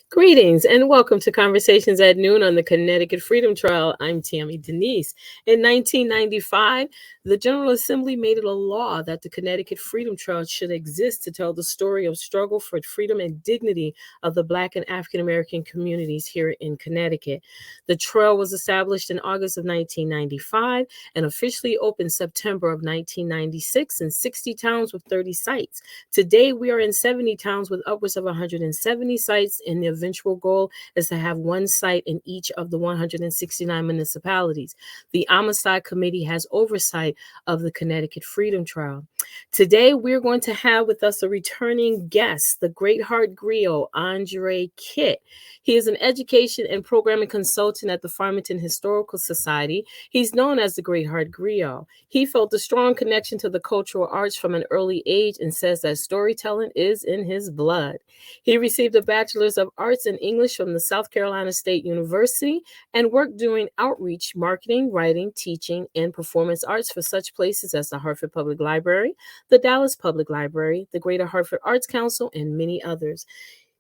Greetings and welcome to Conversations at Noon on the Connecticut Freedom Trail. I'm Tammy Denise. In 1995, the General Assembly made it a law that the Connecticut Freedom Trail should exist to tell the story of struggle for freedom and dignity of the Black and African American communities here in Connecticut. The trail was established in August of 1995 and officially opened September of 1996 in 60 towns with 30 sites. Today, we are in 70 towns with upwards of 170 sites, and the eventual goal is to have one site in each of the 169 municipalities. The Amistad Committee has oversight of the Connecticut Freedom Trail. Today, we're going to have with us a returning guest, the Greatheart Griot, Andre Keitt. He is an education and programming consultant at the Farmington Historical Society. He's known as the Greatheart Griot. He felt a strong connection to the cultural arts from an early age and says that storytelling is in his blood. He received a Bachelor's of Arts in English from the South Carolina State University and worked doing outreach, marketing, writing, teaching, and performance arts for such places as the Hartford Public Library, the Dallas Public Library, the Greater Hartford Arts Council, and many others.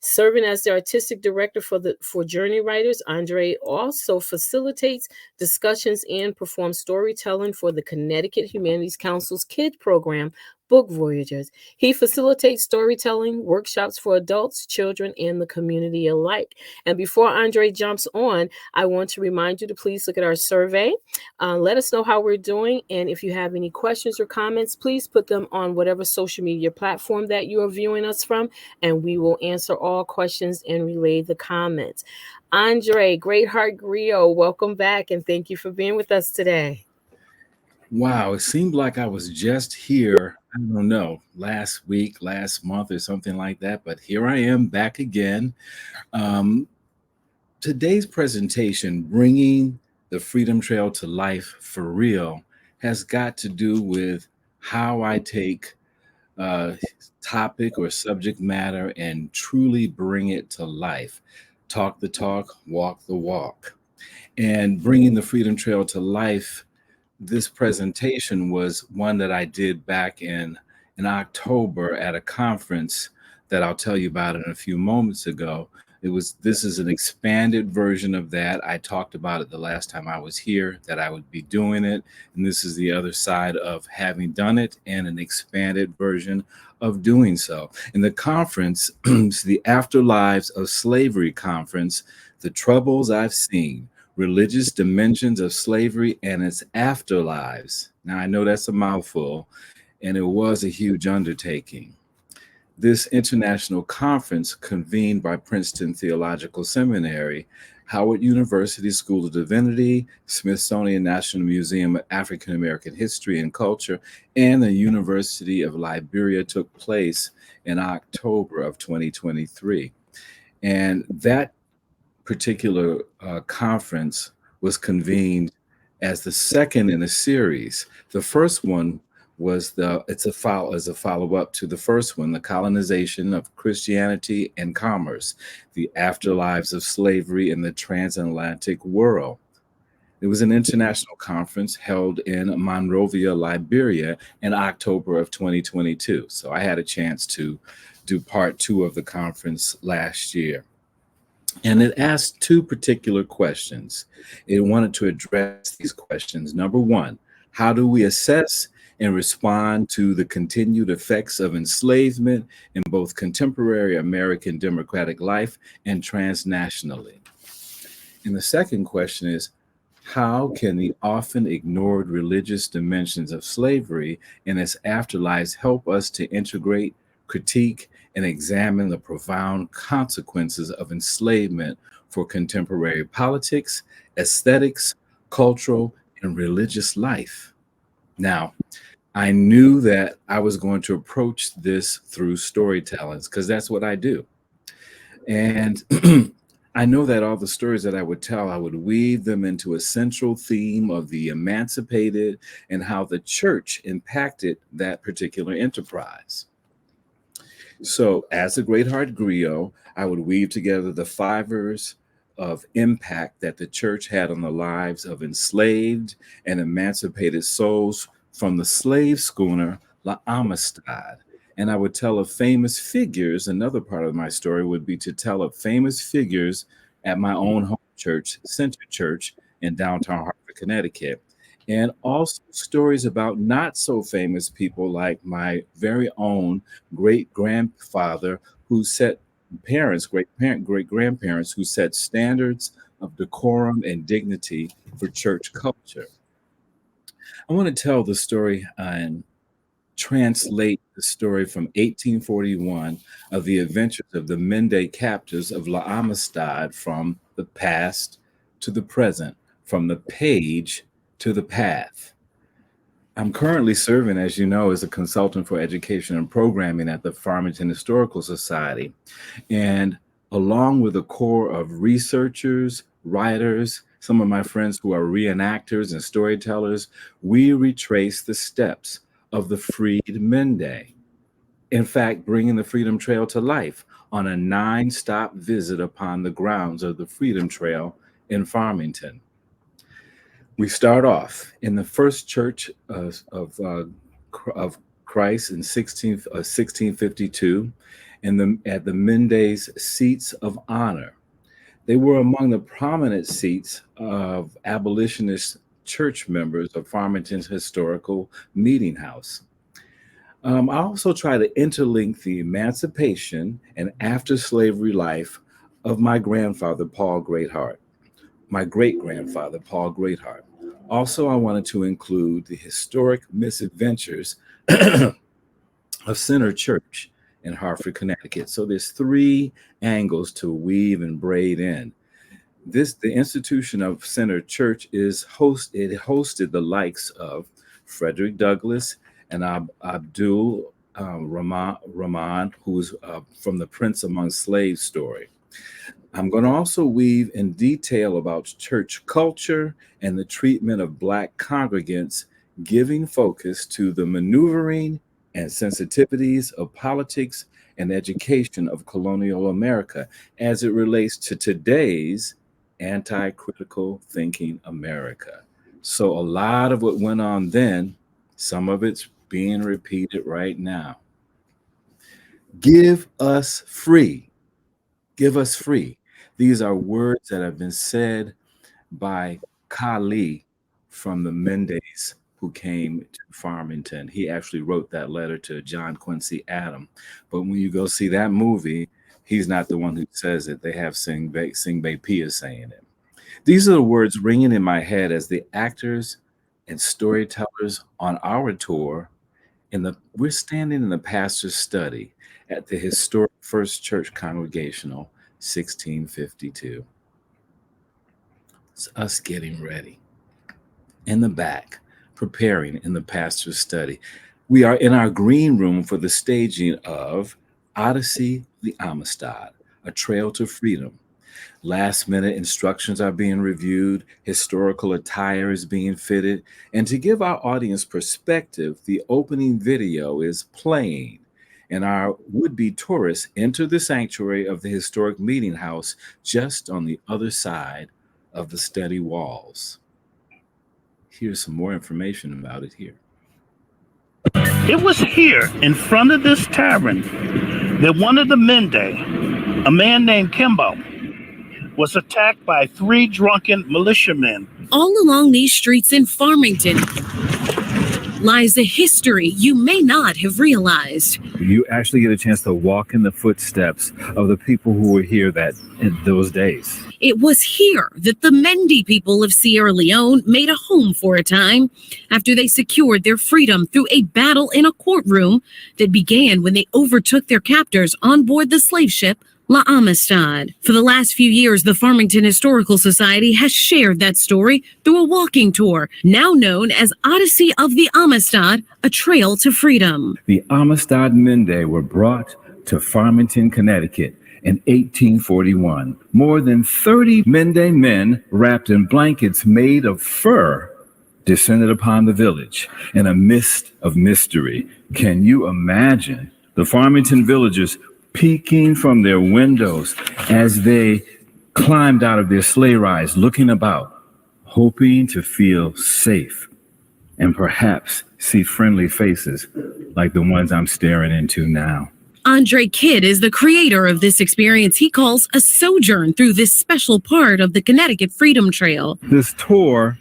Serving as the artistic director for Journey Writers, Andre also facilitates discussions and performs storytelling for the Connecticut Humanities Council's KID program, Book Voyagers. He facilitates storytelling workshops for adults, children, and the community alike. And before Andre jumps on, I want to remind you to please look at our survey. Let us know how we're doing. And if you have any questions or comments, please put them on whatever social media platform that you are viewing us from, and we will answer all questions and relay the comments. Andre, Greatheart Griot, welcome back, and thank you for being with us today. Wow, it seemed like I was just here, I don't know, last week, last month, or something like that, but here I am back again. Today's presentation, Bringing the Freedom Trail to Life for Real, has got to do with how I take topic or subject matter and truly bring it to life. Talk the talk, walk the walk. And bringing the Freedom Trail to life, this presentation was one that I did back in October at a conference that I'll tell you about in a few moments ago. This is an expanded version of that. I talked about it the last time I was here, that I would be doing it. And this is the other side of having done it and an expanded version of doing so. In the conference, it's the Afterlives of Slavery Conference, The Troubles I've Seen, Religious Dimensions of Slavery and Its Afterlives. Now, I know that's a mouthful, and it was a huge undertaking. This international conference, convened by Princeton Theological Seminary, Howard University School of Divinity, Smithsonian National Museum of African American History and Culture, and the University of Liberia, took place in October of 2023. And that particular conference was convened as the second in a series. The first one was a follow-up to the first one, The Colonization of Christianity and Commerce, the Afterlives of Slavery in the Transatlantic World. It was an international conference held in Monrovia, Liberia in October of 2022. So I had a chance to do part two of the conference last year. And it asked two particular questions. It wanted to address these questions. Number one, how do we assess and respond to the continued effects of enslavement in both contemporary American democratic life and transnationally? And the second question is, how can the often ignored religious dimensions of slavery and its afterlives help us to integrate, critique, and examine the profound consequences of enslavement for contemporary politics, aesthetics, cultural, and religious life? Now, I knew that I was going to approach this through storytelling because that's what I do. And I know that all the stories that I would tell, I would weave them into a central theme of the emancipated and how the church impacted that particular enterprise. So, as a Greatheart Griot, I would weave together the fibers of impact that the church had on the lives of enslaved and emancipated souls from the slave schooner La Amistad. And I would tell of famous figures. Another part of my story would be to tell of famous figures at my own home church, Center Church in downtown Hartford, Connecticut. And also stories about not so famous people like my very own great grandfather who set great grandparents who set standards of decorum and dignity for church culture. I want to tell the story and translate the story from 1841 of the adventures of the Mende captives of La Amistad from the past to the present, from the page to the path. I'm currently serving, as you know, as a consultant for education and programming at the Farmington Historical Society. And along with a core of researchers, writers, some of my friends who are reenactors and storytellers, we retrace the steps of the freed Mende. In fact, bringing the Freedom Trail to life on a 9-stop visit upon the grounds of the Freedom Trail in Farmington. We start off in the first church of Christ in 1652 at the Mende's seats of honor. They were among the prominent seats of abolitionist church members of Farmington's historical meeting house. I also try to interlink the emancipation and after-slavery life of my grandfather, Paul Greatheart, my great-grandfather, Paul Greatheart. Also, I wanted to include the historic misadventures of Center Church in Hartford, Connecticut. So there's 3 angles to weave and braid in. The institution of Center Church hosted the likes of Fredrick Douglass and Abdul-Rahman, who's from the Prince Among Slaves story. I'm going to also weave in detail about church culture and the treatment of Black congregants, giving focus to the maneuvering and sensitivities of politics and education of colonial America as it relates to today's anti-critical thinking America. So a lot of what went on then, some of it's being repeated right now. Give us free. Give us free. These are words that have been said by Kali from the Mendes who came to Farmington. He actually wrote that letter to John Quincy Adams. But when you go see that movie, he's not the one who says it. They have Singbe Pia saying it. These are the words ringing in my head as the actors and storytellers on our tour. We're standing in the pastor's study at the historic First Church Congregational, 1652. It's us getting ready. In the back, preparing in the pastor's study. We are in our green room for the staging of Odyssey the Amistad, A Trail to Freedom. Last minute instructions are being reviewed, historical attire is being fitted, and to give our audience perspective, the opening video is playing, and our would-be tourists enter the sanctuary of the historic meeting house just on the other side of the study walls. Here's some more information about it here. It was here, in front of this tavern, that one of the Mende, a man named Kimbo, was attacked by 3 drunken militiamen. All along these streets in Farmington lies a history you may not have realized. You actually get a chance to walk in the footsteps of the people who were here in those days. It was here that the Mende people of Sierra Leone made a home for a time after they secured their freedom through a battle in a courtroom that began when they overtook their captors on board the slave ship La Amistad. For the last few years, the Farmington Historical Society has shared that story through a walking tour, now known as Odyssey of the Amistad, A Trail to Freedom. The Amistad Mende were brought to Farmington, Connecticut In 1841, more than 30 Mende men wrapped in blankets made of fur descended upon the village in a mist of mystery. Can you imagine the Farmington villagers peeking from their windows as they climbed out of their sleigh rides, looking about, hoping to feel safe and perhaps see friendly faces like the ones I'm staring into now? Andre Keitt is the creator of this experience he calls a sojourn through this special part of the Connecticut Freedom Trail. This tour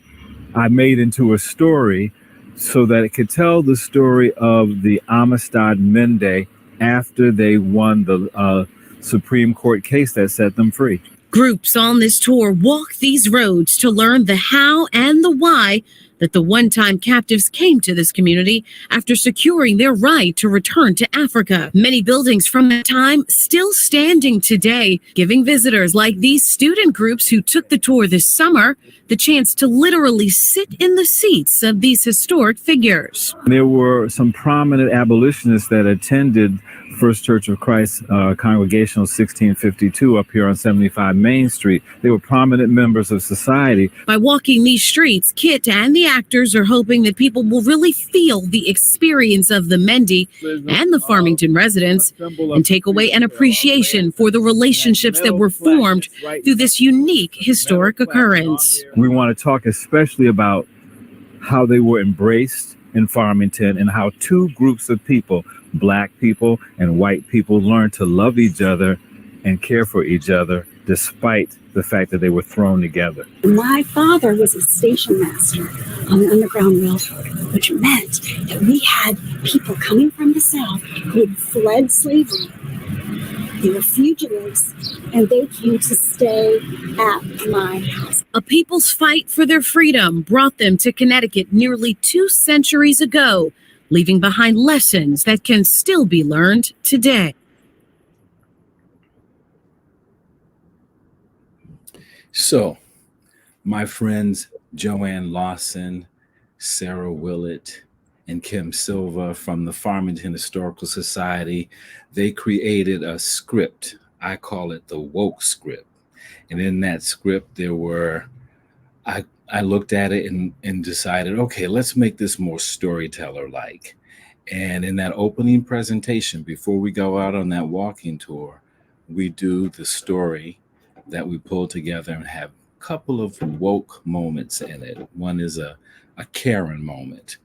I made into a story so that it could tell the story of the Amistad Mende after they won the Supreme Court case that set them free. Groups on this tour walk these roads to learn the how and the why that the one-time captives came to this community after securing their right to return to Africa. Many buildings from that time still standing today, giving visitors like these student groups who took the tour this summer the chance to literally sit in the seats of these historic figures. There were some prominent abolitionists that attended First Church of Christ Congregational 1652 up here on 75 Main Street. They were prominent members of society. By walking these streets, Keitt and the actors are hoping that people will really feel the experience of the Mende and the Farmington residents and take away an appreciation for the relationships that were formed through this unique historic occurrence. We want to talk especially about how they were embraced in Farmington and how two groups of people, Black people and white people, learned to love each other and care for each other despite the fact that they were thrown together. My father was a station master on the Underground Railroad, which meant that we had people coming from the South who had fled slavery. They were fugitives, and they came to stay at my house. A people's fight for their freedom brought them to Connecticut nearly 2 centuries ago, leaving behind lessons that can still be learned today. So, my friends Joanne Lawson, Sarah Willett, and Kim Silva from the Farmington Historical Society, they created a script. I call it the woke script. And in that script, there were, I looked at it and decided, okay, let's make this more storyteller-like. And in that opening presentation, before we go out on that walking tour, we do the story that we pull together and have a couple of woke moments in it. One is a Karen moment.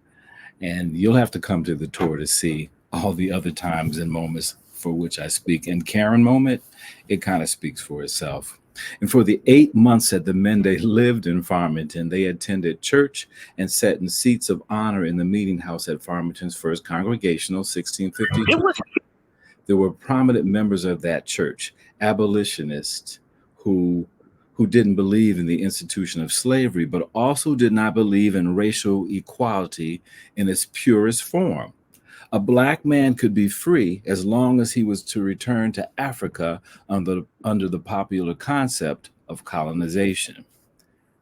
And you'll have to come to the tour to see all the other times and moments for which I speak. And Karen moment, it kind of speaks for itself. And for the 8 months that the Mende lived in Farmington, they attended church and sat in seats of honor in the meeting house at Farmington's First Congregational 1652. There were prominent members of that church, abolitionists who didn't believe in the institution of slavery, but also did not believe in racial equality in its purest form. A Black man could be free as long as he was to return to Africa under the popular concept of colonization.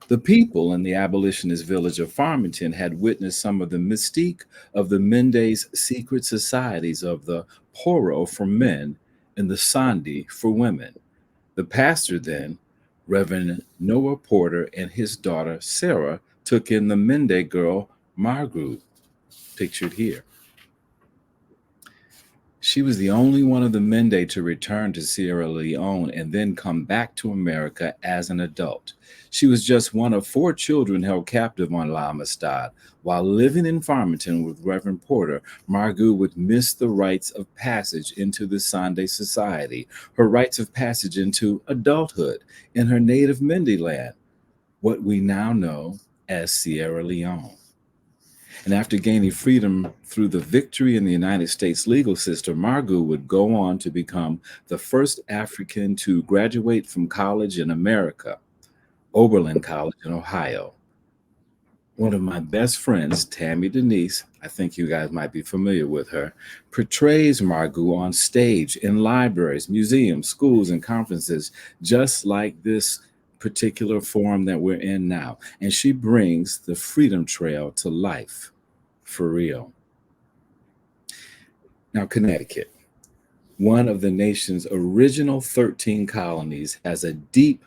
The people in the abolitionist village of Farmington had witnessed some of the mystique of the Mende's secret societies of the Poro for men and the Sandi for women. The pastor then, Reverend Noah Porter, and his daughter Sarah took in the Mende girl Margaret, pictured here. She was the only one of the Mende to return to Sierra Leone and then come back to America as an adult. She was just one of 4 children held captive on La Amistad. While living in Farmington with Reverend Porter, Margaret would miss the rites of passage into the Sande Society, her rites of passage into adulthood in her native Mende land, what we now know as Sierra Leone. And after gaining freedom through the victory in the United States legal system, Margaret would go on to become the first African to graduate from college in America, Oberlin College in Ohio. One of my best friends, Tammy Denise, I think you guys might be familiar with her, portrays Margaret on stage in libraries, museums, schools, and conferences, just like this particular forum that we're in now. And she brings the Freedom Trail to life for real. Now, Connecticut. one of the nation's original 13 colonies, has a deep,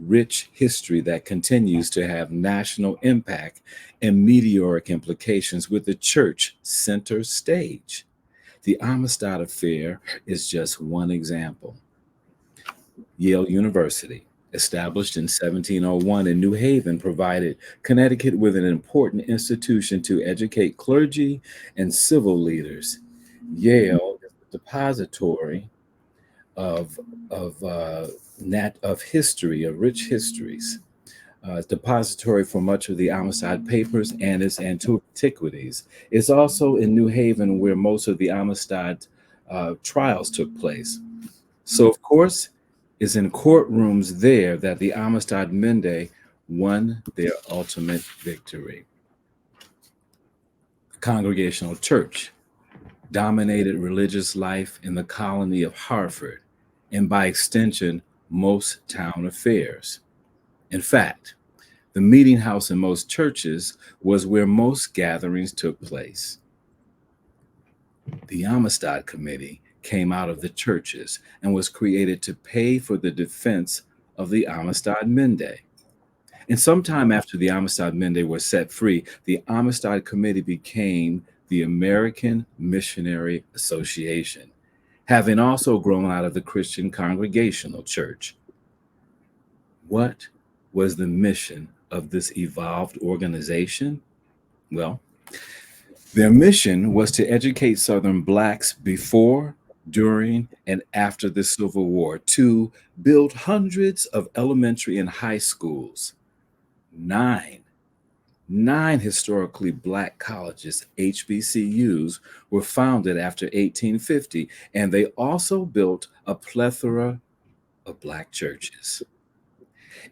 rich history that continues to have national impact and meteoric implications with the church center stage. The Amistad affair is just one example. Yale University, established in 1701 in New Haven, provided Connecticut with an important institution to educate clergy and civil leaders. Yale is the depository of history, of rich histories, depository for much of the Amistad papers and its antiquities. It's also in New Haven where most of the Amistad trials took place. So, of course, it's in courtrooms there that the Amistad Mende won their ultimate victory. The Congregational Church dominated religious life in the colony of Hartford, and by extension, most town affairs. In fact, the meeting house in most churches was where most gatherings took place. The Amistad Committee came out of the churches and was created to pay for the defense of the Amistad Mende. And sometime after the Amistad Mende were set free, the Amistad Committee became the American Missionary Association, having also grown out of the Christian Congregational Church. What was the mission of this evolved organization? Well, their mission was to educate Southern Blacks before, during, and after the Civil War, to build hundreds of elementary and high schools. Nine historically Black colleges, HBCUs, were founded after 1850, and they also built a plethora of Black churches.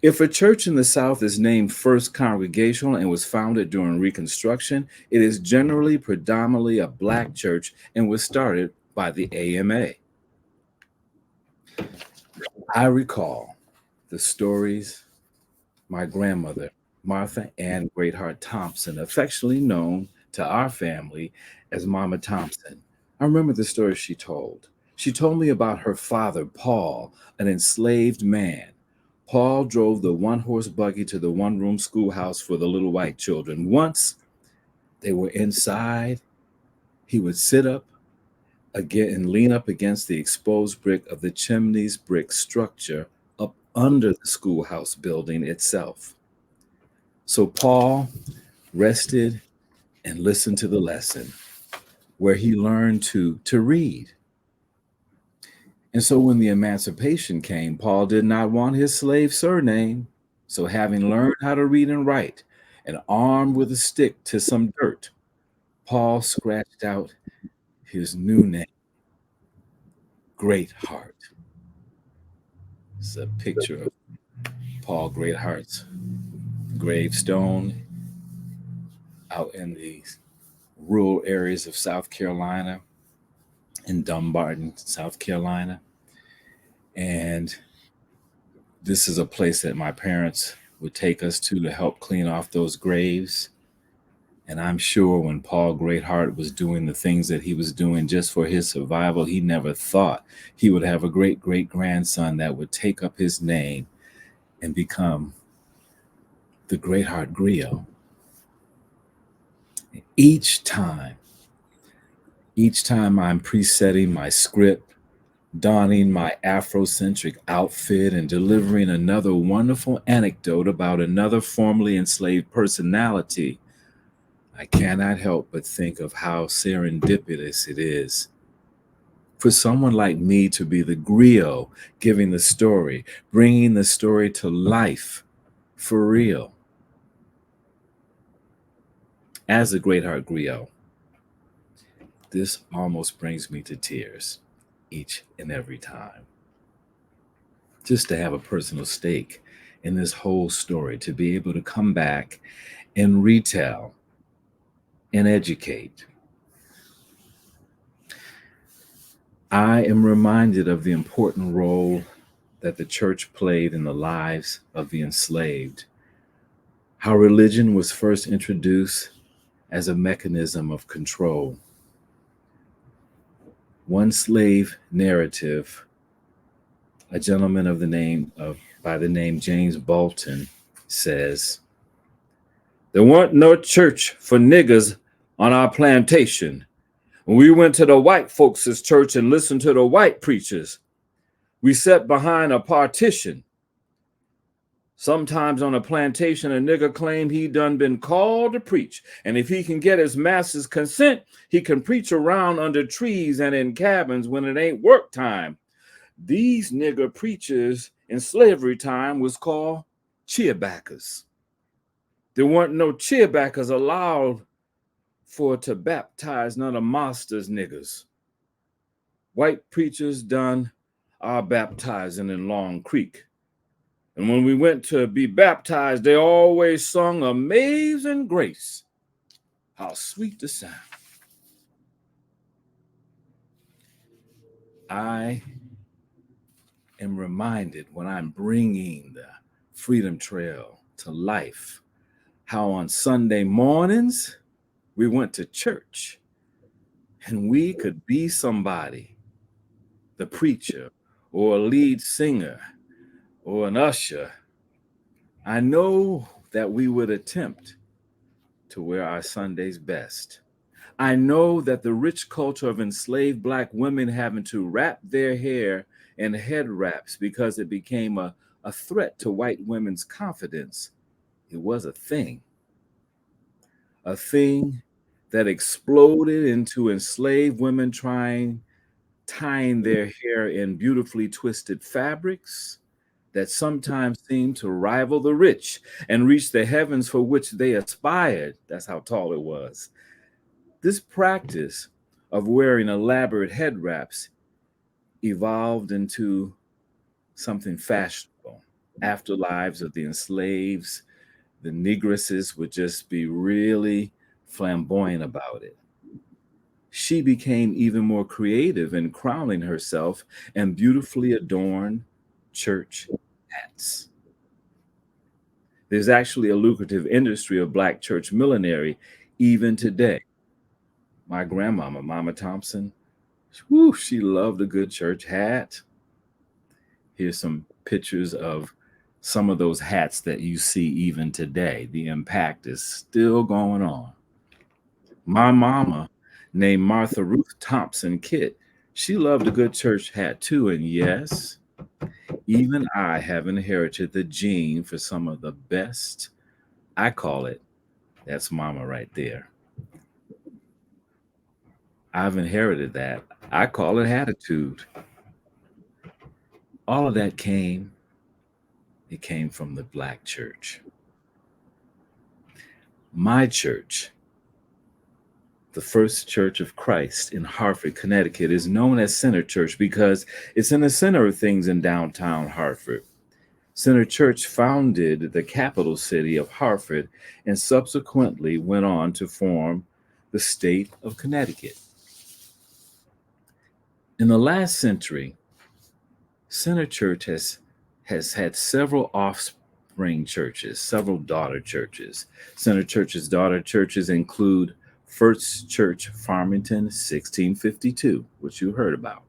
If a church in the South is named First Congregational and was founded during Reconstruction, it is generally predominantly a Black church and was started by the AMA. I recall the stories my grandmother, Martha Ann Greatheart Thompson, affectionately known to our family as Mama Thompson. I remember the stories she told. She told me about her father, Paul, an enslaved man. Paul drove the one-horse buggy to the one-room schoolhouse for the little white children. Once they were inside, he would sit up again and lean up against the exposed brick of the chimney's brick structure up under the schoolhouse building itself. So Paul rested and listened to the lesson, where he learned to read. And so when the Emancipation came, Paul did not want his slave surname. So having learned how to read and write and armed with a stick to some dirt, Paul scratched out his new name, Greatheart. It's a picture of Paul Greatheart's gravestone out in the rural areas of South Carolina, in Dumbarton, South Carolina. And this is a place that my parents would take us to help clean off those graves. And I'm sure when Paul Greatheart was doing the things that he was doing just for his survival, he never thought he would have a great-great-grandson that would take up his name and become the Greatheart Griot. Each time I'm presetting my script, donning my Afrocentric outfit, and delivering another wonderful anecdote about another formerly enslaved personality, I cannot help but think of how serendipitous it is for someone like me to be the griot giving the story, bringing the story to life for real. As the Greatheart Griot, this almost brings me to tears each and every time. Just to have a personal stake in this whole story, to be able to come back and retell and educate. I am reminded of the important role that the church played in the lives of the enslaved, how religion was first introduced as a mechanism of control. one slave narrative, a gentleman by the name James Bolton says, "There weren't no church for niggers on our plantation. When we went to the white folks' church and listened to the white preachers, we sat behind a partition. Sometimes on a plantation, a nigger claimed he done been called to preach, and if he can get his master's consent, he can preach around under trees and in cabins when it ain't work time. These nigger preachers in slavery time was called cheerbackers. There weren't no cheerbackers allowed for to baptize none of master's niggers. White preachers done our baptizing in Long Creek. And when we went to be baptized, they always sung Amazing Grace. How sweet the sound." I am reminded when I'm bringing the Freedom Trail to life, how on Sunday mornings we went to church and we could be somebody, the preacher or a lead singer or an usher. I know that we would attempt to wear our Sundays best. I know that the rich culture of enslaved Black women having to wrap their hair in head wraps because it became a threat to white women's confidence, it was a thing that exploded into enslaved women tying their hair in beautifully twisted fabrics that sometimes seemed to rival the rich and reach the heavens for which they aspired. That's how tall it was. This practice of wearing elaborate head wraps evolved into something fashionable. Afterlives of the enslaved, the negresses would just be really flamboyant about it. She became even more creative in crowning herself in beautifully adorned church hats. There's actually a lucrative industry of Black church millinery even today. My grandmama, Mama Thompson, she loved a good church hat. Here's some pictures of some of those hats that you see even today. The impact is still going on. My mama, named Martha Ruth Thompson Keitt, she loved a good church hat too. And yes, even I have inherited the gene for some of the best. I call it, that's mama right there. I've inherited that. I call it attitude. All of that came from the Black church. My church, the First Church of Christ in Hartford, Connecticut, is known as Center Church because it's in the center of things in downtown Hartford. Center Church founded the capital city of Hartford and subsequently went on to form the state of Connecticut. In the last century, Center Church has had several offspring churches, several daughter churches. Center Church's daughter churches include First Church Farmington, 1652, which you heard about,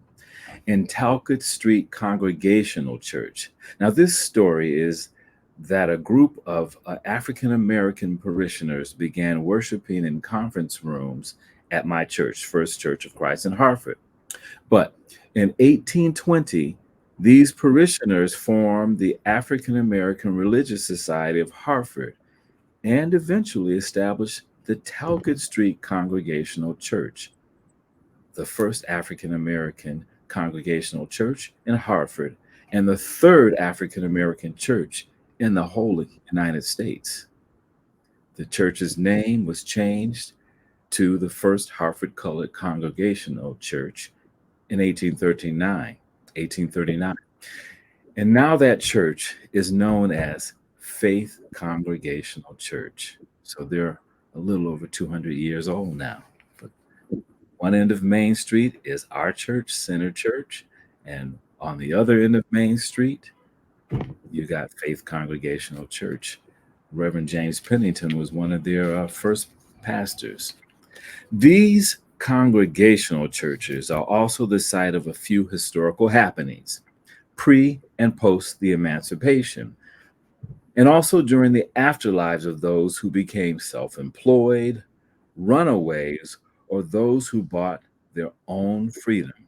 and Talcott Street Congregational Church. Now, this story is that a group of African-American parishioners began worshiping in conference rooms at my church, First Church of Christ in Hartford. But in 1820, these parishioners formed the African-American Religious Society of Hartford and eventually established the Talcott Street Congregational Church, the first African-American congregational church in Hartford and the third African-American church in the whole United States. The church's name was changed to the First Hartford Colored Congregational Church in 1839. And now that church is known as Faith Congregational Church. So they're a little over 200 years old now. But one end of Main Street is our church, Center Church. And on the other end of Main Street, you got Faith Congregational Church. Reverend James Pennington was one of their first pastors. These Congregational churches are also the site of a few historical happenings, pre and post the Emancipation, and also during the afterlives of those who became self-employed, runaways, or those who bought their own freedom.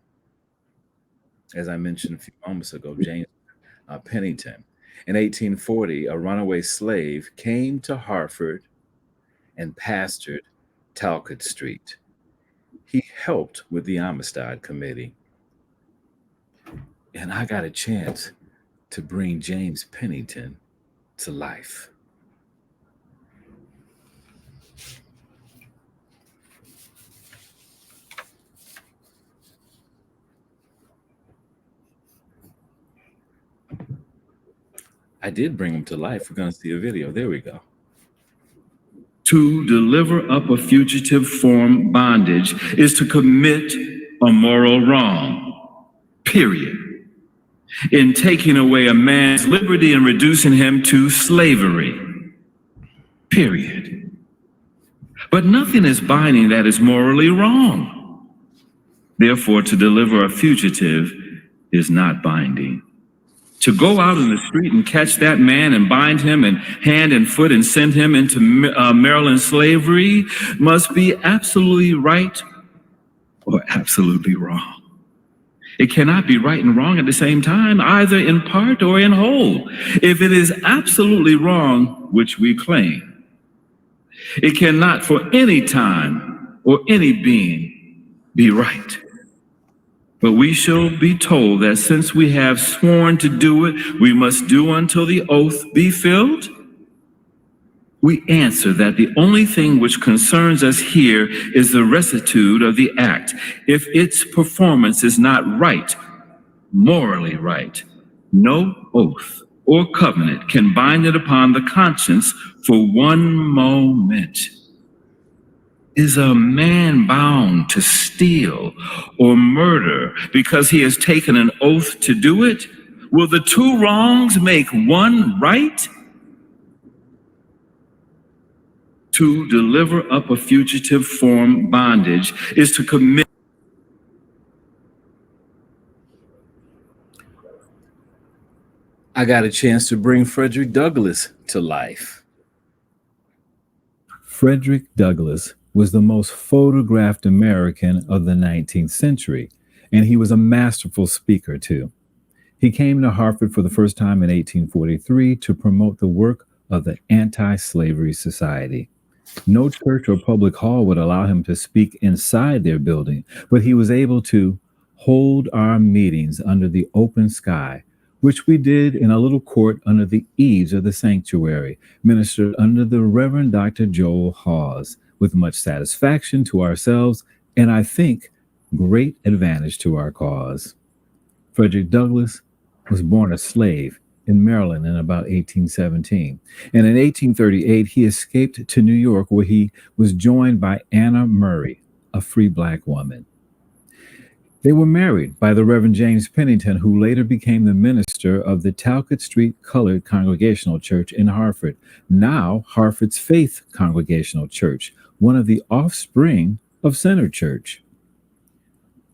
As I mentioned a few moments ago, James Pennington. In 1840, a runaway slave came to Hartford and pastored Talcott Street. He helped with the Amistad Committee. And I got a chance to bring James Pennington to life. I did bring him to life. We're going to see a video. There we go. To deliver up a fugitive from bondage is to commit a moral wrong, period. In taking away a man's liberty and reducing him to slavery, period. But nothing is binding that is morally wrong. Therefore, to deliver a fugitive is not binding. To go out in the street and catch that man and bind him and hand and foot and send him into Maryland slavery must be absolutely right or absolutely wrong. It cannot be right and wrong at the same time, either in part or in whole. If it is absolutely wrong, which we claim, it cannot for any time or any being be right. But we shall be told that since we have sworn to do it, we must do until the oath be filled. We answer that the only thing which concerns us here is the rectitude of the act. If its performance is not right, morally right, no oath or covenant can bind it upon the conscience for one moment. Is a man bound to steal or murder because he has taken an oath to do it? Will the two wrongs make one right? To deliver up a fugitive from bondage is to commit. I got a chance to bring Fredrick Douglass to life. Fredrick Douglass was the most photographed American of the 19th century, and he was a masterful speaker too. He came to Hartford for the first time in 1843 to promote the work of the Anti-Slavery Society. No church or public hall would allow him to speak inside their building, but he was able to hold our meetings under the open sky, which we did in a little court under the eaves of the sanctuary, ministered under the Reverend Dr. Joel Hawes, with much satisfaction to ourselves, and I think great advantage to our cause. Fredrick Douglass was born a slave in Maryland in about 1817, and in 1838 he escaped to New York, where he was joined by Anna Murray, a free Black woman. They were married by the Reverend James Pennington, who later became the minister of the Talcott Street Colored Congregational Church in Hartford, now Hartford's Faith Congregational Church, one of the offspring of Center Church.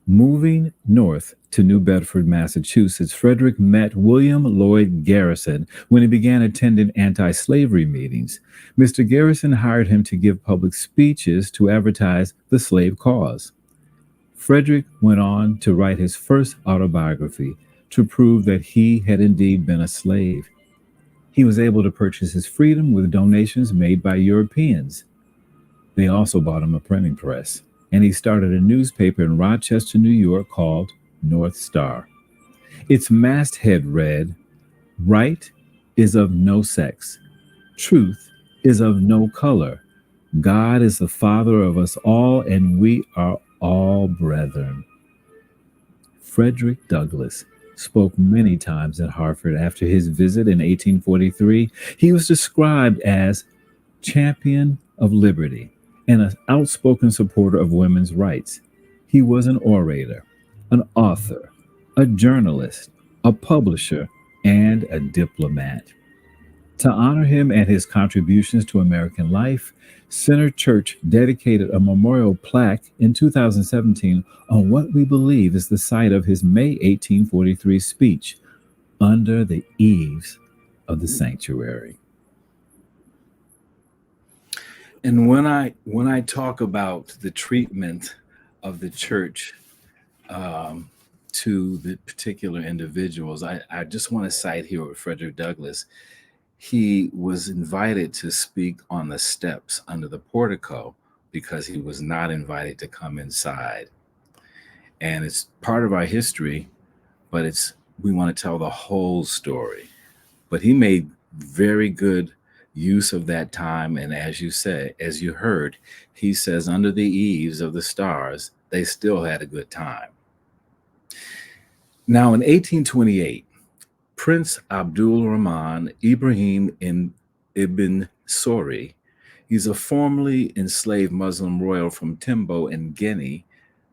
Moving north to New Bedford, Massachusetts, Fredrick met William Lloyd Garrison when he began attending anti-slavery meetings. Mr. Garrison hired him to give public speeches to advertise the slave cause. Fredrick went on to write his first autobiography to prove that he had indeed been a slave. He was able to purchase his freedom with donations made by Europeans. They also bought him a printing press, and he started a newspaper in Rochester, New York called North Star. Its masthead read, "Right is of no sex. Truth is of no color. God is the Father of us all, and we are all brethren." Fredrick Douglass spoke many times at Hartford after his visit in 1843. He was described as champion of liberty and an outspoken supporter of women's rights. He was an orator, an author, a journalist, a publisher, and a diplomat. To honor him and his contributions to American life, Center Church dedicated a memorial plaque in 2017 on what we believe is the site of his May 1843 speech, Under the Eaves of the Sanctuary. And when I talk about the treatment of the church to the particular individuals, I just want to cite here with Fredrick Douglass. He was invited to speak on the steps under the portico because he was not invited to come inside. And it's part of our history, but we want to tell the whole story. But he made very good use of that time. And as you heard, he says, under the eaves of the stars, they still had a good time. Now, in 1828, Prince Abdul-Rahman Ibrahim ibn Sori, he's a formerly enslaved Muslim royal from Timbo in Guinea,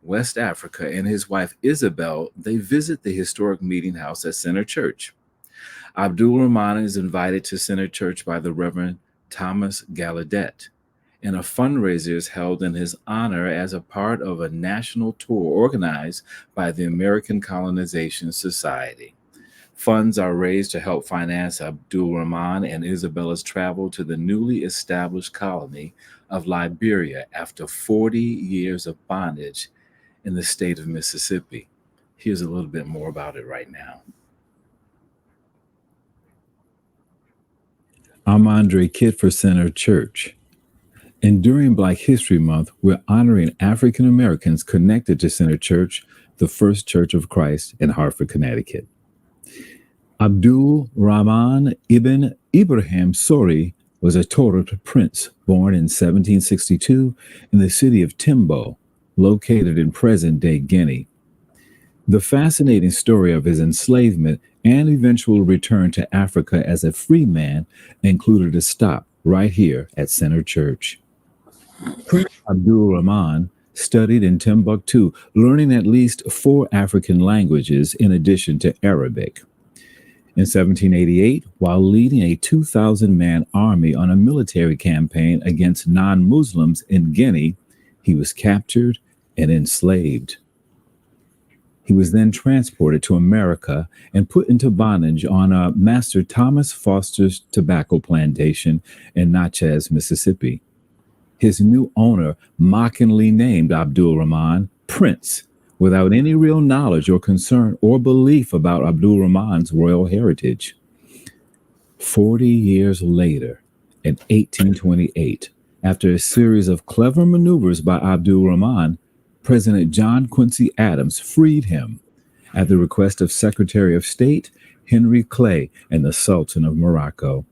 West Africa, and his wife Isabel, they visit the historic meeting house at Center Church. Abdul-Rahman is invited to Center Church by the Reverend Thomas Gallaudet, and a fundraiser is held in his honor as a part of a national tour organized by the American Colonization Society. Funds are raised to help finance Abdul-Rahman and Isabella's travel to the newly established colony of Liberia after 40 years of bondage in the state of Mississippi. Here's a little bit more about it right now. I'm Andre Keitt for Center Church. And during Black History Month, we're honoring African Americans connected to Center Church, the First Church of Christ in Hartford, Connecticut. Abdul-Rahman ibn Ibrahim Sori was a Torit prince born in 1762 in the city of Timbo, located in present-day Guinea. The fascinating story of his enslavement and eventual return to Africa as a free man included a stop right here at Center Church. Prince Abdul-Rahman studied in Timbuktu, learning at least 4 African languages in addition to Arabic. In 1788, while leading a 2,000-man army on a military campaign against non-Muslims in Guinea, he was captured and enslaved. He was then transported to America and put into bondage on Master Thomas Foster's tobacco plantation in Natchez, Mississippi. His new owner mockingly named Abdul-Rahman Prince, without any real knowledge or concern or belief about Abdul-Rahman's royal heritage. 40 years later, in 1828, after a series of clever maneuvers by Abdul-Rahman, President John Quincy Adams freed him at the request of Secretary of State Henry Clay and the Sultan of Morocco.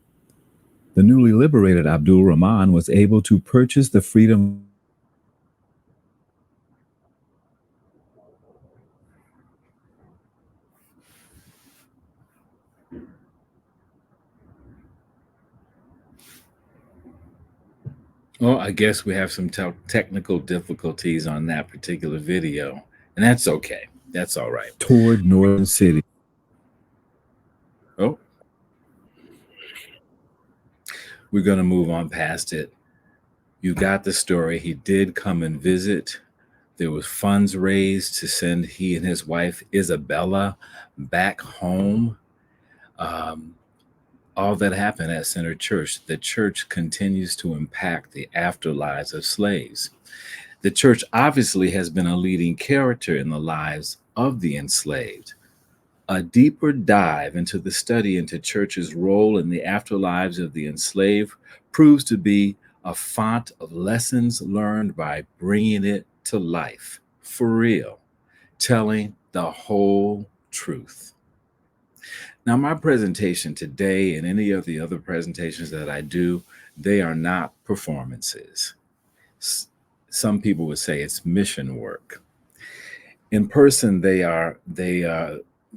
The newly liberated Abdul-Rahman was able to purchase the freedom . Well, I guess we have some technical difficulties on that particular video, and that's okay. That's all right. Toward Northern City. Oh. We're going to move on past it. You got the story. He did come and visit. There was funds raised to send he and his wife, Isabella, back home. All that happened at Center Church. The church continues to impact the afterlives of slaves. The church obviously has been a leading character in the lives of the enslaved. A deeper dive into the study into church's role in the afterlives of the enslaved proves to be a font of lessons learned by bringing it to life, for real, telling the whole truth. Now, my presentation today and any of the other presentations that I do, they are not performances. Some people would say it's mission work. In person, they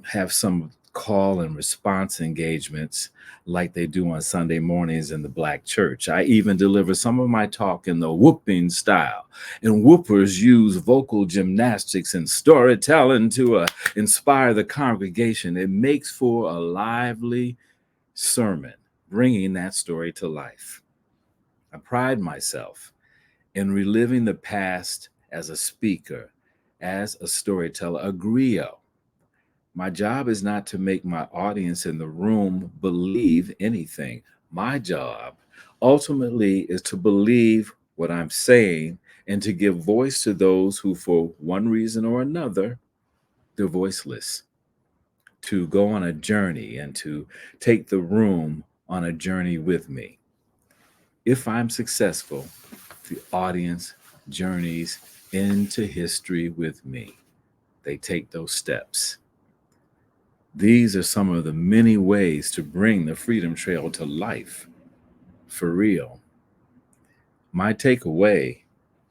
have some call and response engagements like they do on Sunday mornings in the Black church. I even deliver some of my talk in the whooping style. And whoopers use vocal gymnastics and storytelling to inspire the congregation. It makes for a lively sermon. bringing that story to life. I pride myself in reliving the past as a speaker, as a storyteller, a griot. My job is not to make my audience in the room believe anything. My job ultimately is to believe what I'm saying and to give voice to those who, for one reason or another, they're voiceless. To go on a journey and to take the room on a journey with me. If I'm successful, the audience journeys into history with me. They take those steps. These are some of the many ways to bring the Freedom Trail to life, for real. My takeaway,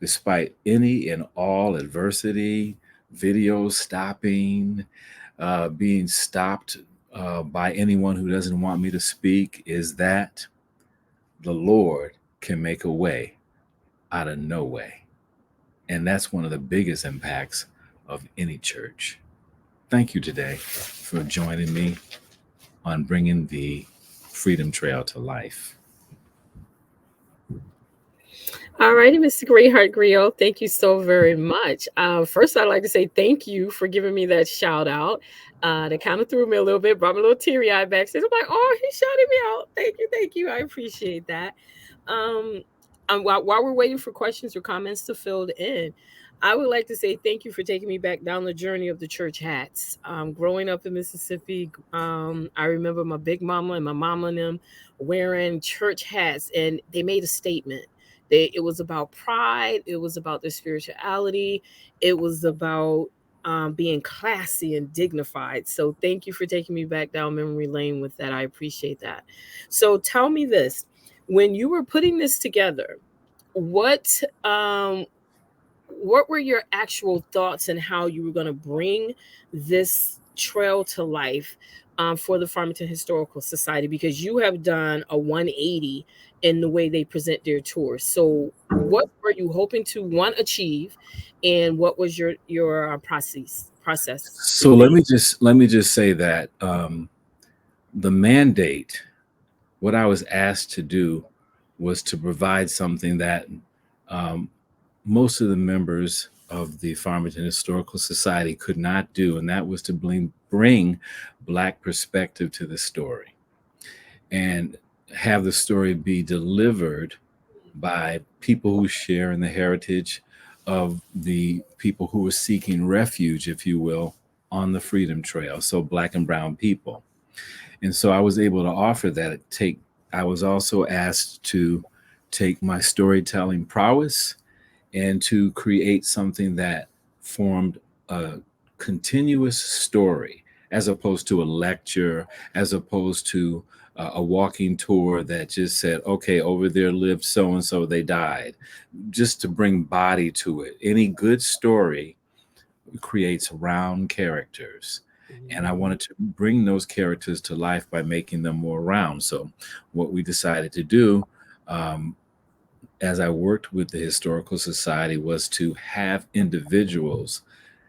despite any and all adversity, videos stopping, being stopped by anyone who doesn't want me to speak, is that the Lord can make a way out of no way. And that's one of the biggest impacts of any church. Thank you today for joining me on bringing the Freedom Trail to life. All righty, Mr. Greatheart Griot, thank you so very much. First, I'd like to say thank you for giving me that shout out. That kind of threw me a little bit, brought me a little teary-eyed backstage. I'm like, oh, he shouted me out. Thank you. I appreciate that. And while we're waiting for questions or comments to fill in, I would like to say thank you for taking me back down the journey of the church hats. Growing up in Mississippi, I remember my big mama and my mama and them wearing church hats, and they made a statement. It was about pride. It was about their spirituality. It was about being classy and dignified. So thank you for taking me back down memory lane with that. I appreciate that. So tell me this. When you were putting this together, what were your actual thoughts and how you were going to bring this trail to life for the Farmington Historical Society? Because you have done a 180 in the way they present their tours. So what were you hoping to achieve, and what was your process? So let me just say that the mandate, what I was asked to do, was to provide something that most of the members of the Farmington Historical Society could not do, and that was to bring Black perspective to the story and have the story be delivered by people who share in the heritage of the people who were seeking refuge, if you will, on the Freedom Trail, so Black and brown people. And so I was able to offer that. I was also asked to take my storytelling prowess and to create something that formed a continuous story, as opposed to a lecture, as opposed to a walking tour that just said, okay, over there lived so-and-so, they died. Just to bring body to it. Any good story creates round characters. And I wanted to bring those characters to life by making them more round. So what we decided to do, as I worked with the Historical Society, was to have individuals,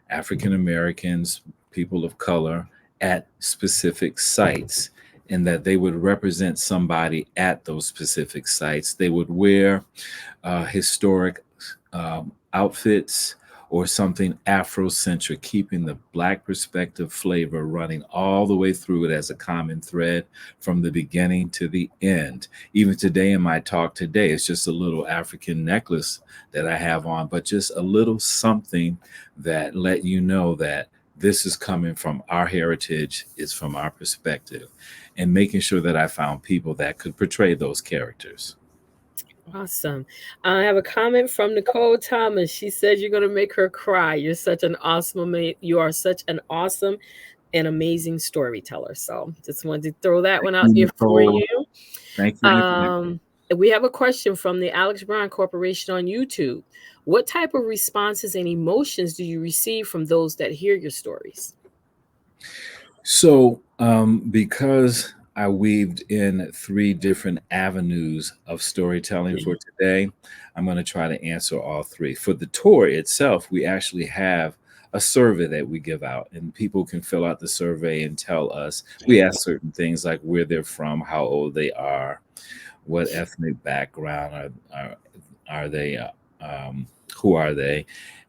African Americans, people of color, at specific sites, and that they would represent somebody at those specific sites. They would wear historic outfits or something Afrocentric, keeping the Black perspective flavor running all the way through it as a common thread from the beginning to the end. Even today in my talk today, it's just a little African necklace that I have on, but just a little something that let you know that this is coming from our heritage, it's from our perspective, and making sure that I found people that could portray those characters. Awesome. I have a comment from Nicole Thomas. She said you're going to make her cry. You are such an awesome and amazing storyteller. So just wanted to throw that one out here for you. Thank you. We have a question from the Alex Brown Corporation on YouTube. What type of responses and emotions do you receive from those that hear your stories? So because I weaved in 3 different avenues of storytelling for today, I'm going to try to answer all 3. For the tour itself, we actually have a survey that we give out, and people can fill out the survey and tell us. We ask certain things like where they're from, how old they are, what ethnic background are they, who are they,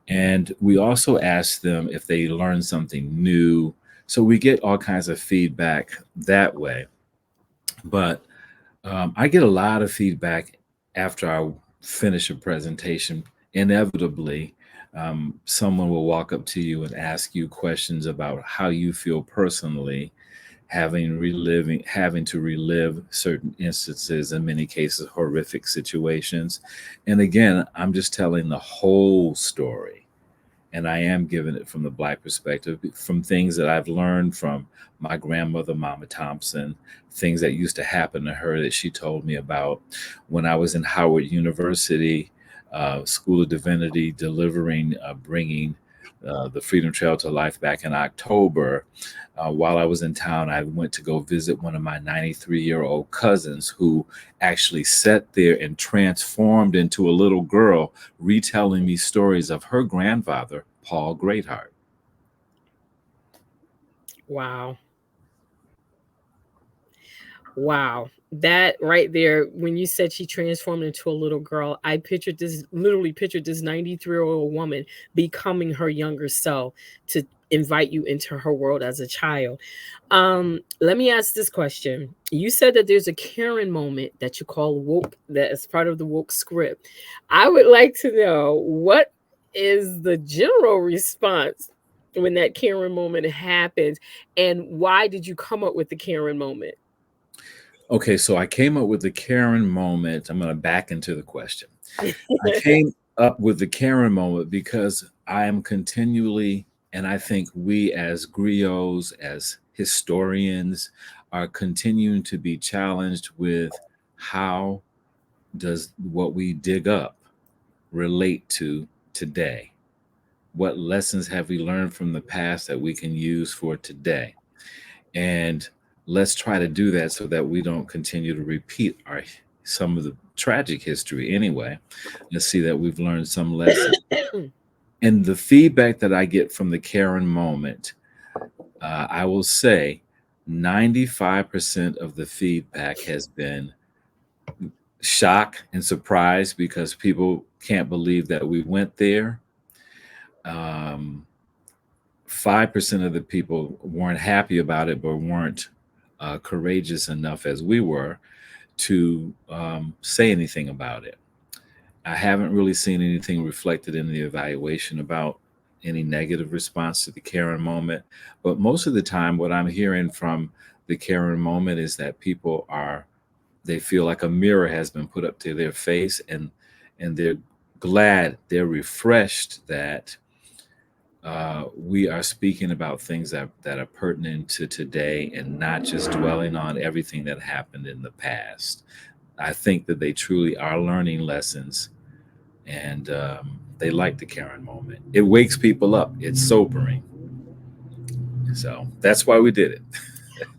and we also ask them if they learn something new. So we get all kinds of feedback that way. But I get a lot of feedback after I finish a presentation. Inevitably, someone will walk up to you and ask you questions about how you feel personally, having to relive certain instances, in many cases horrific situations. And again, I'm just telling the whole story, and I am giving it from the Black perspective, from things that I've learned from my grandmother, Mama Thompson, things that used to happen to her that she told me about when I was in Howard University, School of Divinity, bringing the Freedom Trail to life back in October. While I was in town, I went to go visit one of my 93-year-old cousins who actually sat there and transformed into a little girl, retelling me stories of her grandfather, Paul Greatheart. Wow. Wow. That right there, when you said she transformed into a little girl, I literally pictured this 93-year-old woman becoming her younger self to invite you into her world as a child. Let me ask this question. You said that there's a Karen moment that you call woke, that is part of the woke script. I would like to know, what is the general response when that Karen moment happens, and why did you come up with the Karen moment? Okay, so I came up with the Karen moment. I'm going to back into the question. I came up with the Karen moment because I am continually, and I think we as griots, as historians, are continuing to be challenged with how does what we dig up relate to today? What lessons have we learned from the past that we can use for today? And let's try to do that so that we don't continue to repeat some of the tragic history anyway. Let's see that we've learned some lessons. And the feedback that I get from the Karen moment, I will say 95% of the feedback has been shock and surprise because people can't believe that we went there. 5% of the people weren't happy about it, but weren't courageous enough as we were to say anything about it. I haven't really seen anything reflected in the evaluation about any negative response to the Karen moment. But most of the time, what I'm hearing from the Karen moment is that people they feel like a mirror has been put up to their face, and they're glad, they're refreshed that we are speaking about things that are pertinent to today and not just dwelling on everything that happened in the past. I think that they truly are learning lessons, and they like the Karen moment. It wakes people up. It's sobering. So that's why we did it.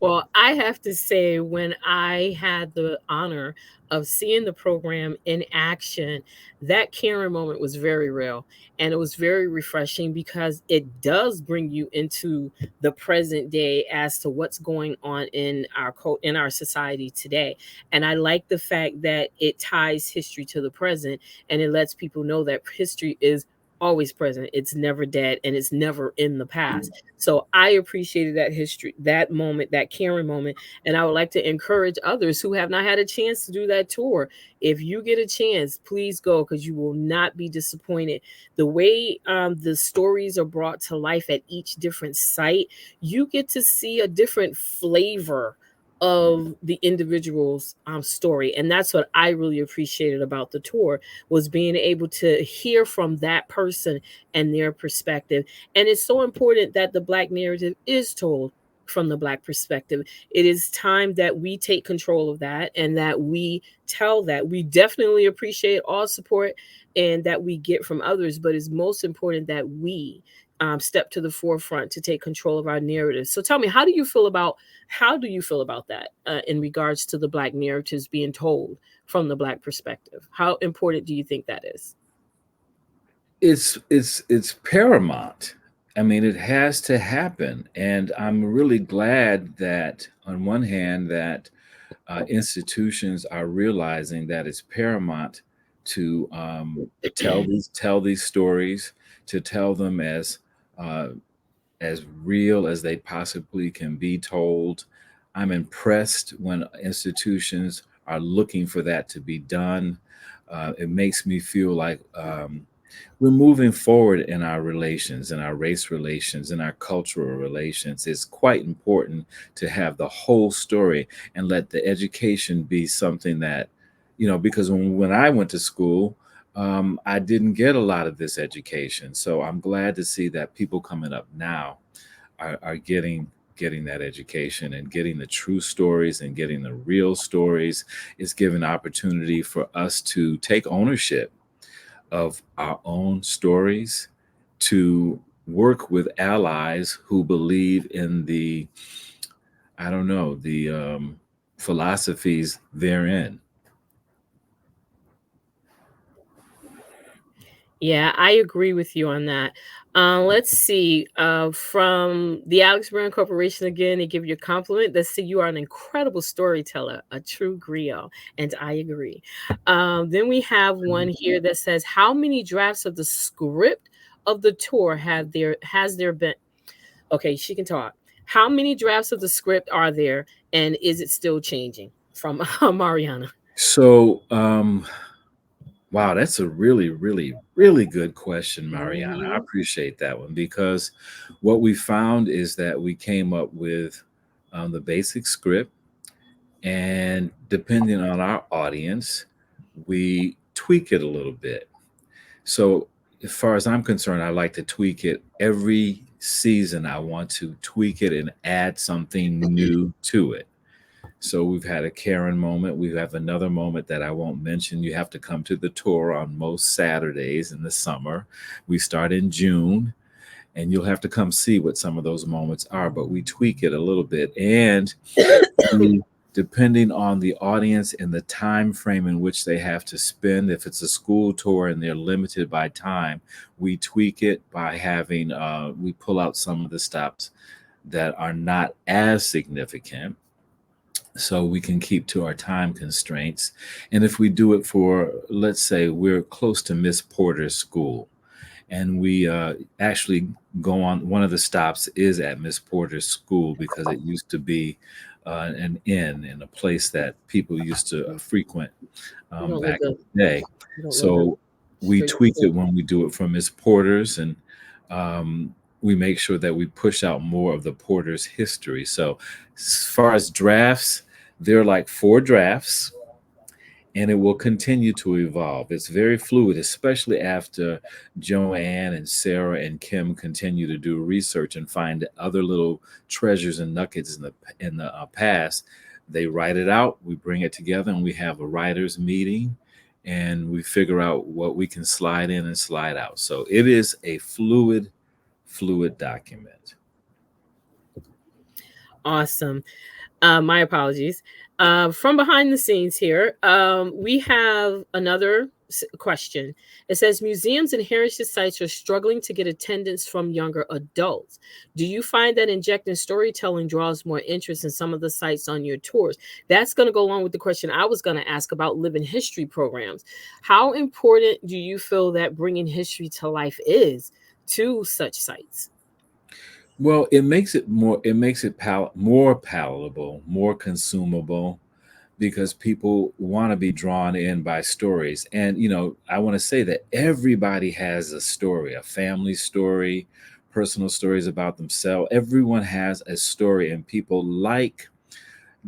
Well, I have to say, when I had the honor of seeing the program in action, that Karen moment was very real. And it was very refreshing because it does bring you into the present day as to what's going on in our society today. And I like the fact that it ties history to the present, and it lets people know that history is always present. It's never dead, and it's never in the past. So I appreciated that history, that moment, that Karen moment. And I would like to encourage others who have not had a chance to do that tour. If you get a chance, please go, because you will not be disappointed. The way the stories are brought to life at each different site, you get to see a different flavor of the individual's story. And that's what I really appreciated about the tour, was being able to hear from that person and their perspective. And it's so important that the Black narrative is told from the Black perspective. It is time that we take control of that, and that we tell that. We definitely appreciate all support and that we get from others, but it's most important that we step to the forefront to take control of our narrative. So tell me, how do you feel about that in regards to the Black narratives being told from the Black perspective? How important do you think that is? It's paramount. I mean, it has to happen. And I'm really glad that, on one hand, that institutions are realizing that it's paramount to tell these stories, to tell them uh, as real as they possibly can be told. I'm impressed when institutions are looking for that to be done. It makes me feel like we're moving forward in our relations, in our race relations, in our cultural relations. It's quite important to have the whole story and let the education be something that, because when I went to school, I didn't get a lot of this education. So I'm glad to see that people coming up now are getting that education and getting the true stories and getting the real stories. Is giving opportunity for us to take ownership of our own stories, to work with allies who believe in the, I don't know, the philosophies therein. Yeah, I agree with you on that. Let's see. From the Alex Brown Corporation again, they give you a compliment. Let's see, you are an incredible storyteller, a true griot, and I agree. Then we have one here that says, "How many drafts of the script of the tour has there been?" Okay, she can talk. How many drafts of the script are there, and is it still changing? From Mariana. So, wow, that's a really, really, really good question, Mariana. I Mhm. appreciate that one, because what we found is that we came up with the basic script, and depending on our audience, we tweak it a little bit. So, as far as I'm concerned, I like to tweak it every season. I want to tweak it and add something new to it. So we've had a Karen moment. We have another moment that I won't mention. You have to come to the tour on most Saturdays in the summer. We start in June, and you'll have to come see what some of those moments are. But we tweak it a little bit, and we, depending on the audience and the time frame in which they have to spend, if it's a school tour and they're limited by time, we tweak it by having we pull out some of the stops that are not as significant, so we can keep to our time constraints. And if we do it for, let's say, we're close to Miss Porter's school, and we actually go on, one of the stops is at Miss Porter's school, because it used to be an inn and a place that people used to frequent You don't live back in the day. you don't live So we straight. tweak it when we do it from Miss Porter's, and we make sure that we push out more of the Porter's history. So as far as drafts, there are like 4 drafts, and it will continue to evolve. It's very fluid, especially after Joanne and Sarah and Kim continue to do research and find other little treasures and nuggets in the past. They write it out, we bring it together, and we have a writers meeting, and we figure out what we can slide in and slide out. So it is a fluid document. Awesome. My apologies. From behind the scenes here, we have another question. It says, museums and heritage sites are struggling to get attendance from younger adults. Do you find that injecting storytelling draws more interest in some of the sites on your tours? That's going to go along with the question I was going to ask about living history programs. How important do you feel that bringing history to life is to such sites? Well, it makes it more palatable, more consumable, because people want to be drawn in by stories. And I want to say that everybody has a story, a family story, personal stories about themselves. Everyone has a story, and people like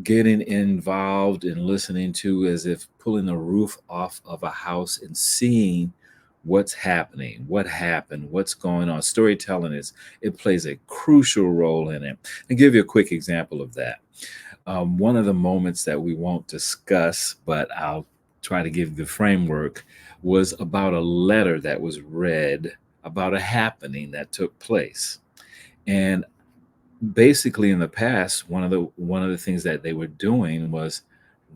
getting involved and listening to, as if pulling the roof off of a house and seeing what's happening, what happened, what's going on. Storytelling it plays a crucial role in it. And give you a quick example of that. One of the moments that we won't discuss, but I'll try to give the framework, was about a letter that was read about a happening that took place. And basically, in the past, one of the things that they were doing was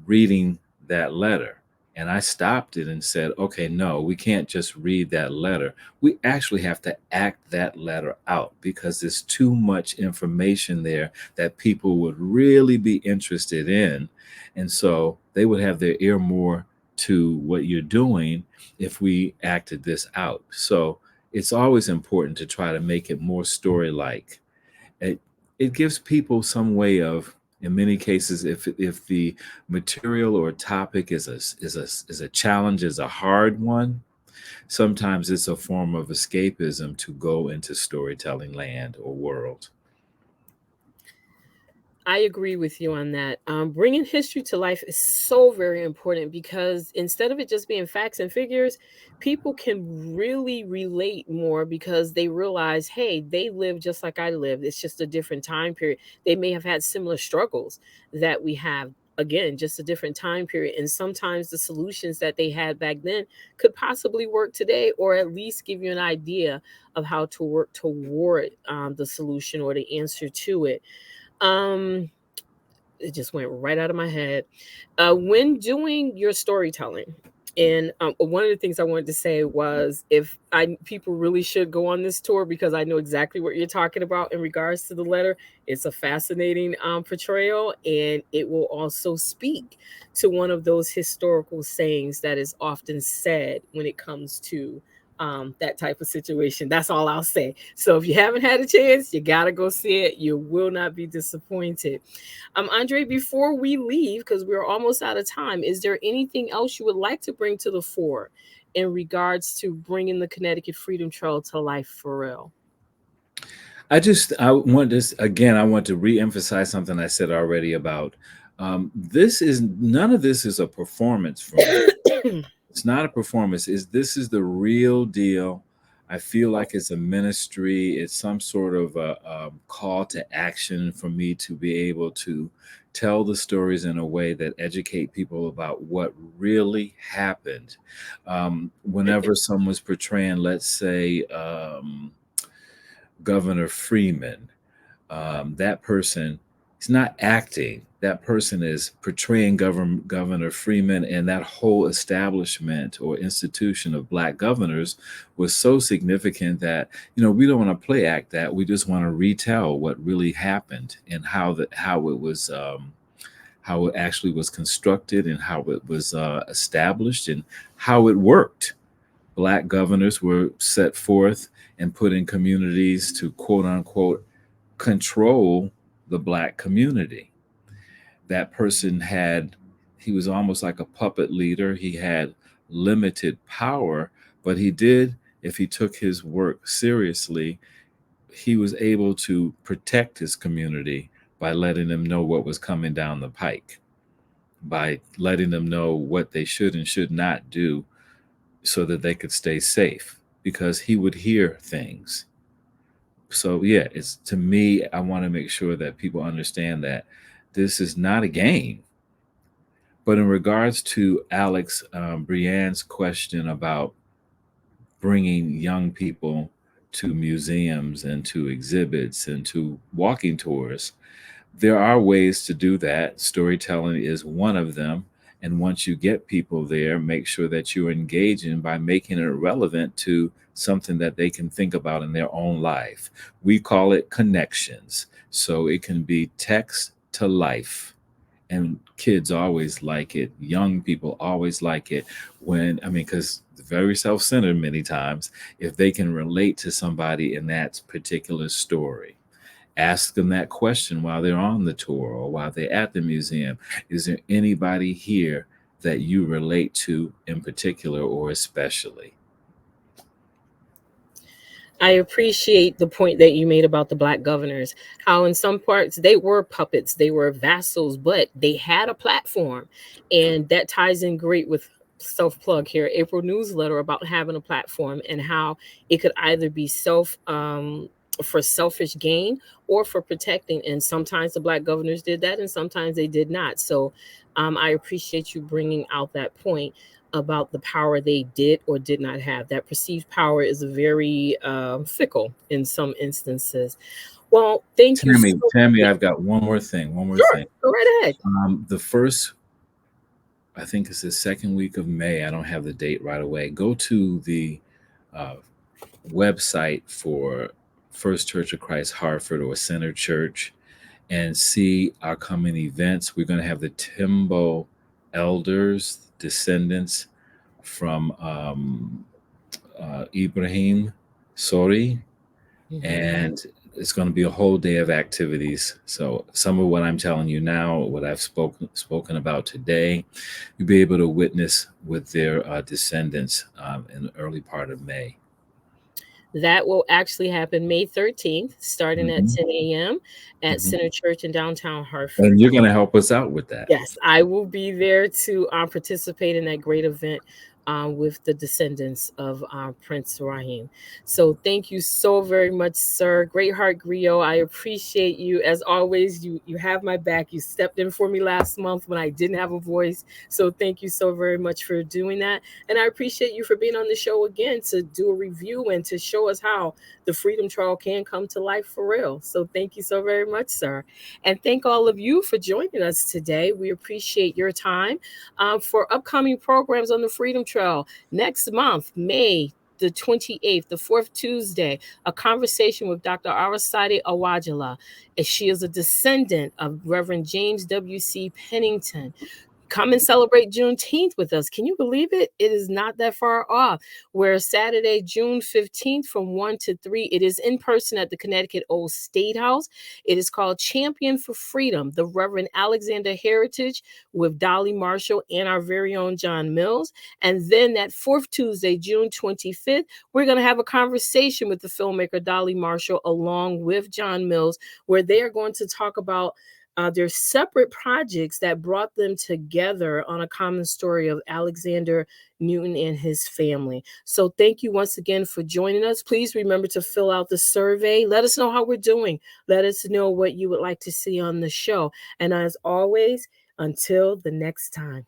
reading that letter. And I stopped it and said, okay, no, we can't just read that letter. We actually have to act that letter out, because there's too much information there that people would really be interested in. And so they would have their ear more to what you're doing if we acted this out. So it's always important to try to make it more story-like. It gives people some way of, in many cases, if the material or topic is a challenge, is a hard one, sometimes it's a form of escapism to go into storytelling land or world. I agree with you on that. Bringing history to life is so very important, because instead of it just being facts and figures, people can really relate more, because they realize, hey, they live just like I lived. It's just a different time period. They may have had similar struggles that we have. Again, just a different time period. And sometimes the solutions that they had back then could possibly work today, or at least give you an idea of how to work toward the solution or the answer to it. Um, it just went right out of my head. When doing your storytelling, and one of the things I wanted to say was, if people really should go on this tour, because I know exactly what you're talking about in regards to the letter. It's a fascinating portrayal, and it will also speak to one of those historical sayings that is often said when it comes to that type of situation. That's all I'll say. So if you haven't had a chance, you got to go see it. You will not be disappointed. Andre, before we leave, because we're almost out of time, is there anything else you would like to bring to the fore in regards to bringing the Connecticut Freedom Trail to life for real? I want this again. I want to reemphasize something I said already about none of this is a performance for me. It's not a performance. This is the real deal. I feel like it's a ministry. It's some sort of a call to action for me to be able to tell the stories in a way that educate people about what really happened. Whenever someone's portraying, let's say, Governor Freeman, that person is not acting. That person is portraying Governor Freeman, and that whole establishment or institution of Black governors was so significant that, we don't want to play act that. We just want to retell what really happened, and how it actually was constructed, and how it was established, and how it worked. Black governors were set forth and put in communities to, quote unquote, control the Black community. That person he was almost like a puppet leader. He had limited power, but if he took his work seriously, he was able to protect his community by letting them know what was coming down the pike, by letting them know what they should and should not do, so that they could stay safe, because he would hear things. So yeah, to me, I want to make sure that people understand that this is not a game. But in regards to Alex Brienne's question about bringing young people to museums and to exhibits and to walking tours, there are ways to do that. Storytelling is one of them. And once you get people there, make sure that you're engaging by making it relevant to something that they can think about in their own life. We call it connections. So it can be text to life. And kids always like it. Young people always like it because it's very self-centered many times, if they can relate to somebody in that particular story. Ask them that question while they're on the tour or while they're at the museum. Is there anybody here that you relate to in particular or especially? I appreciate the point that you made about the Black governors, how in some parts they were puppets, they were vassals, but they had a platform. And that ties in great with self-plug here, April newsletter, about having a platform, and how it could either be for selfish gain or for protecting. And sometimes the Black governors did that, and sometimes they did not. So I appreciate you bringing out that point about the power they did or did not have. That perceived power is very fickle in some instances. Well, thank you so Tammy, much. I've got one more thing. Sure, go right ahead. The first I think it's the second week of May. I don't have the date right away. Go to the website for First Church of Christ Hartford or Center Church and see our coming events. We're going to have the Timbo elders, descendants from Ibrahim Sori, and it's going to be a whole day of activities. So some of what I'm telling you now, what I've spoken about today, you'll be able to witness with their descendants in the early part of May. That will actually happen May 13th, starting at 10 a.m. at Center Church in downtown Hartford. And you're going to help us out with that. Yes, I will be there to participate in that great event with the descendants of Prince Rahim. So thank you so very much, sir. Greatheart Griot, I appreciate you. As always, you have my back. You stepped in for me last month when I didn't have a voice. So thank you so very much for doing that. And I appreciate you for being on the show again to do a review and to show us how the Freedom Trail can come to life for real. So thank you so very much, sir. And thank all of you for joining us today. We appreciate your time. For upcoming programs on the Freedom Trail, next month, May the 28th, the fourth Tuesday, a conversation with Dr. Arasade Awajala. She is a descendant of Reverend James W.C. Pennington. Come and celebrate Juneteenth with us. Can you believe it? It is not that far off. We're Saturday, June 15th from 1 to 3. It is in person at the Connecticut Old State House. It is called Champion for Freedom, the Reverend Alexander Heritage with Dolly Marshall and our very own John Mills. And then that fourth Tuesday, June 25th, we're going to have a conversation with the filmmaker Dolly Marshall along with John Mills, where they are going to talk about their separate projects that brought them together on a common story of Alexander Newton and his family. So thank you once again for joining us. Please remember to fill out the survey. Let us know how we're doing. Let us know what you would like to see on the show. And as always, until the next time.